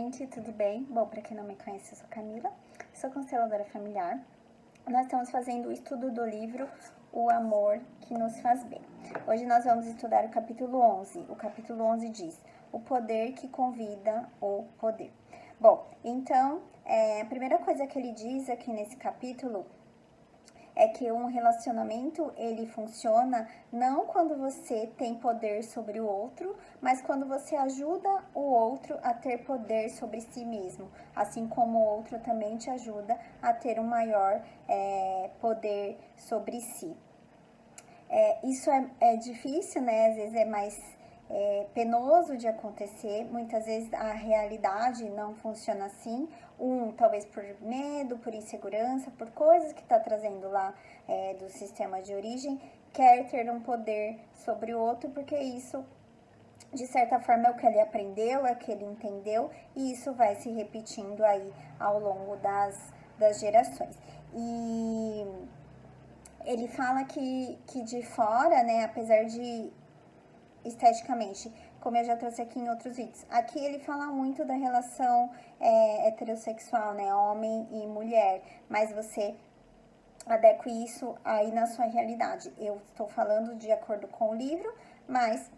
gente, tudo bem? Bom, para quem não me conhece, eu sou Camila, sou consteladora familiar. Nós estamos fazendo o estudo do livro O Amor que Nos Faz Bem. Hoje nós vamos estudar o capítulo 11. O capítulo 11 diz: O poder que convida o poder. Bom, então, a primeira coisa que ele diz aqui nesse capítulo é que um relacionamento, ele funciona não quando você tem poder sobre o outro, mas quando você ajuda o outro a ter poder sobre si mesmo, assim como o outro também te ajuda a ter um maior poder sobre si. Isso é difícil, né? Às vezes é mais penoso de acontecer, muitas vezes a realidade não funciona assim, talvez por medo, por insegurança, por coisas que está trazendo lá do sistema de origem, quer ter um poder sobre o outro, porque isso, de certa forma, é o que ele aprendeu, é o que ele entendeu, e isso vai se repetindo aí ao longo das gerações. E ele fala que de fora, né, apesar de esteticamente, como eu já trouxe aqui em outros vídeos. Aqui ele fala muito da relação heterossexual, né, homem e mulher, mas você adequa isso aí na sua realidade. Eu estou falando de acordo com o livro, mas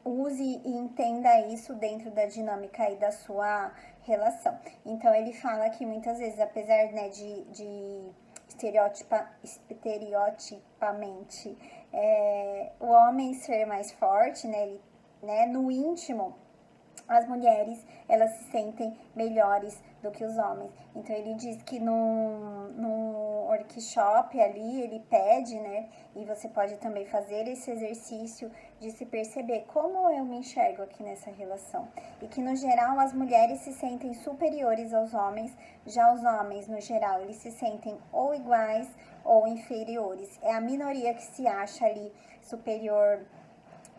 use e entenda isso dentro da dinâmica aí da sua relação. Então ele fala que muitas vezes, apesar, né, de estereotipamente o homem ser mais forte, né, ele, né, no íntimo, as mulheres, elas se sentem melhores do que os homens. Então, ele diz que num workshop ali, ele pede, né, e você pode também fazer esse exercício de se perceber como eu me enxergo aqui nessa relação. E que, no geral, as mulheres se sentem superiores aos homens, já os homens, no geral, eles se sentem ou iguais ou inferiores. É a minoria que se acha ali superior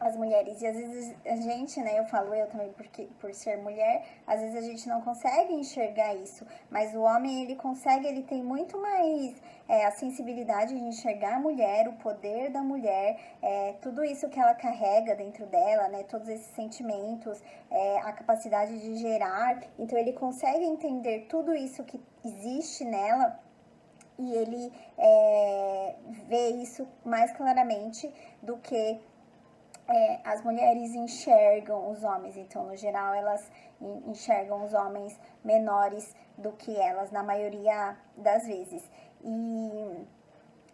as mulheres. E às vezes a gente, né, eu falo eu também porque por ser mulher, às vezes a gente não consegue enxergar isso, mas o homem, ele consegue, ele tem muito mais a sensibilidade de enxergar a mulher, o poder da mulher, tudo isso que ela carrega dentro dela, né, todos esses sentimentos, a capacidade de gerar, então ele consegue entender tudo isso que existe nela, e ele vê isso mais claramente do que as mulheres enxergam os homens. Então, no geral, elas enxergam os homens menores do que elas, na maioria das vezes. E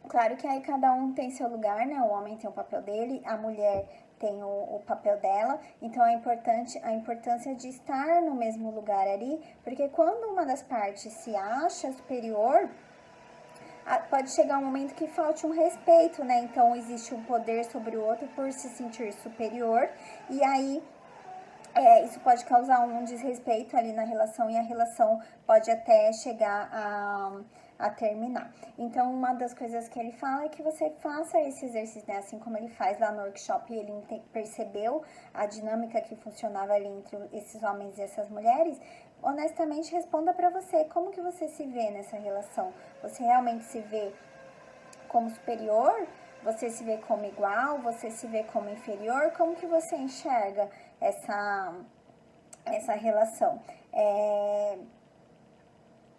claro que aí cada um tem seu lugar, né? O homem tem o papel dele, a mulher tem o papel dela. Então, a importância de estar no mesmo lugar ali, porque quando uma das partes se acha superior, pode chegar um momento que falte um respeito, né? Então, existe um poder sobre o outro por se sentir superior, e aí isso pode causar um desrespeito ali na relação, e a relação pode até chegar a terminar. Então, uma das coisas que ele fala é que você faça esse exercício, né? Assim como ele faz lá no workshop, ele percebeu a dinâmica que funcionava ali entre esses homens e essas mulheres. Honestamente, responda para você, como que você se vê nessa relação? Você realmente se vê como superior? Você se vê como igual? Você se vê como inferior? Como que você enxerga essa relação?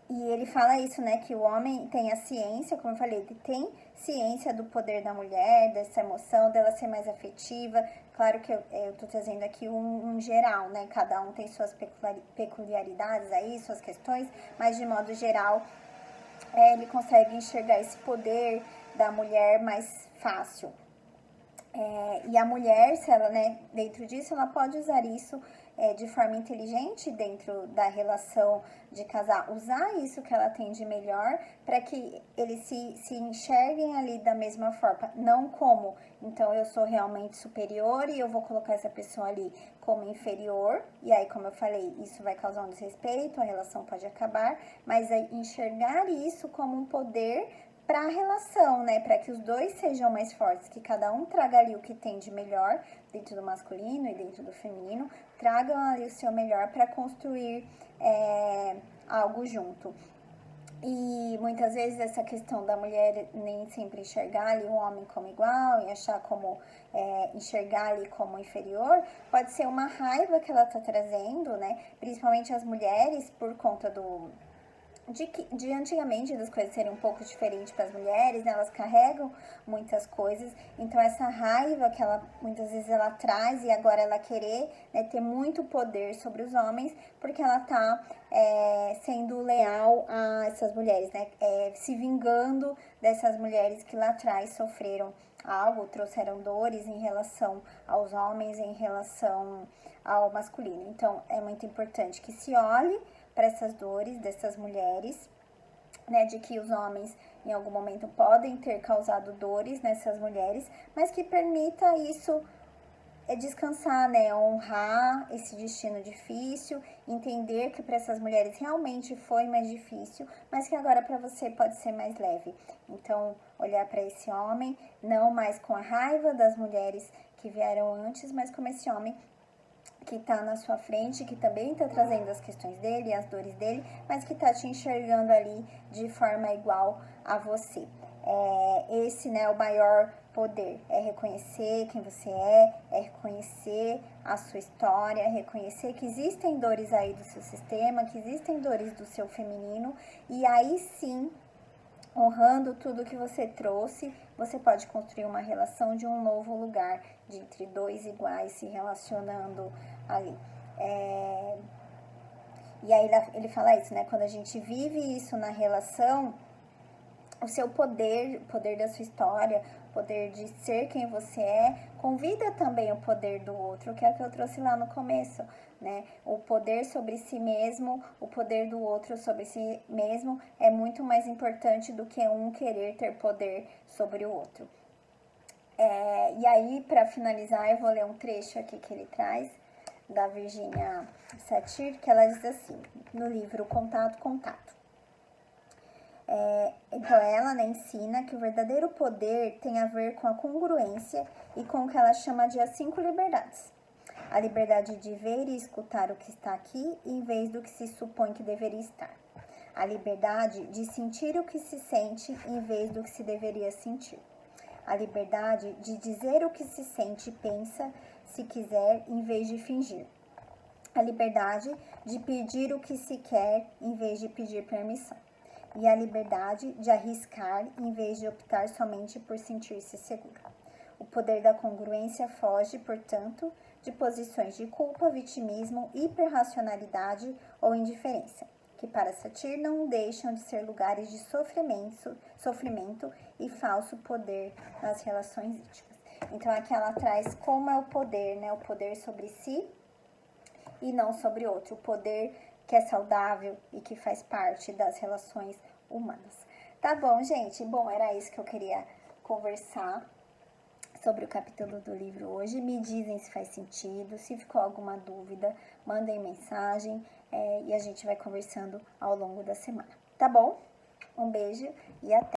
E ele fala isso, né, que o homem tem a ciência, como eu falei, ele tem ciência do poder da mulher, dessa emoção, dela ser mais afetiva. Claro que eu tô trazendo aqui um geral, né, cada um tem suas peculiaridades aí, suas questões, mas de modo geral, ele consegue enxergar esse poder da mulher mais fácil. E a mulher, se ela, né, dentro disso, ela pode usar isso de forma inteligente dentro da relação de casar, usar isso que ela tem de melhor para que eles se enxerguem ali da mesma forma, não como, então eu sou realmente superior e eu vou colocar essa pessoa ali como inferior, e aí, como eu falei, isso vai causar um desrespeito, a relação pode acabar, mas enxergar isso como um poder para a relação, né, para que os dois sejam mais fortes, que cada um traga ali o que tem de melhor dentro do masculino e dentro do feminino, tragam ali o seu melhor para construir algo junto. E muitas vezes essa questão da mulher nem sempre enxergar ali o homem como igual e achar como enxergar ali como inferior, pode ser uma raiva que ela tá trazendo, né? Principalmente as mulheres por conta de antigamente das coisas serem um pouco diferentes para as mulheres, né? Elas carregam muitas coisas, então essa raiva que ela muitas vezes ela traz e agora ela querer, né, ter muito poder sobre os homens, porque ela tá sendo leal a essas mulheres, né? Se vingando dessas mulheres que lá atrás sofreram algo, trouxeram dores em relação aos homens, em relação ao masculino. Então é muito importante que se olhe para essas dores dessas mulheres, né, de que os homens em algum momento podem ter causado dores nessas mulheres, mas que permita isso descansar, né, honrar esse destino difícil, entender que para essas mulheres realmente foi mais difícil, mas que agora para você pode ser mais leve. Então, olhar para esse homem não mais com a raiva das mulheres que vieram antes, mas como esse homem que está na sua frente, que também está trazendo as questões dele, as dores dele, mas que está te enxergando ali de forma igual a você. Esse, né, o maior poder, é reconhecer quem você é reconhecer a sua história, é reconhecer que existem dores aí do seu sistema, que existem dores do seu feminino, e aí sim, honrando tudo que você trouxe, você pode construir uma relação de um novo lugar, de entre dois iguais se relacionando ali. E aí ele fala isso, né? Quando a gente vive isso na relação, o seu poder, o poder da sua história, o poder de ser quem você convida também o poder do outro, que é o que eu trouxe lá no começo, né? O poder sobre si mesmo, o poder do outro sobre si mesmo é muito mais importante do que um querer ter poder sobre o outro. E aí, para finalizar, eu vou ler um trecho aqui que ele traz, da Virginia Satir, que ela diz assim, no livro Contato, Contato. Então ela, né, ensina que o verdadeiro poder tem a ver com a congruência e com o que ela chama de as 5 liberdades. A liberdade de ver e escutar o que está aqui em vez do que se supõe que deveria estar. A liberdade de sentir o que se sente em vez do que se deveria sentir. A liberdade de dizer o que se sente e pensa, se quiser, em vez de fingir. A liberdade de pedir o que se quer em vez de pedir permissão. E a liberdade de arriscar em vez de optar somente por sentir-se seguro. O poder da congruência foge, portanto, de posições de culpa, vitimismo, hiperracionalidade ou indiferença, que para Satir não deixam de ser lugares de sofrimento e falso poder nas relações íntimas. Então aqui ela traz como é o poder, né? O poder sobre si e não sobre outro. O poder que é saudável e que faz parte das relações humanas. Tá bom, gente? Bom, era isso que eu queria conversar sobre o capítulo do livro hoje. Me dizem se faz sentido, se ficou alguma dúvida, mandem mensagem e a gente vai conversando ao longo da semana. Tá bom? Um beijo e até!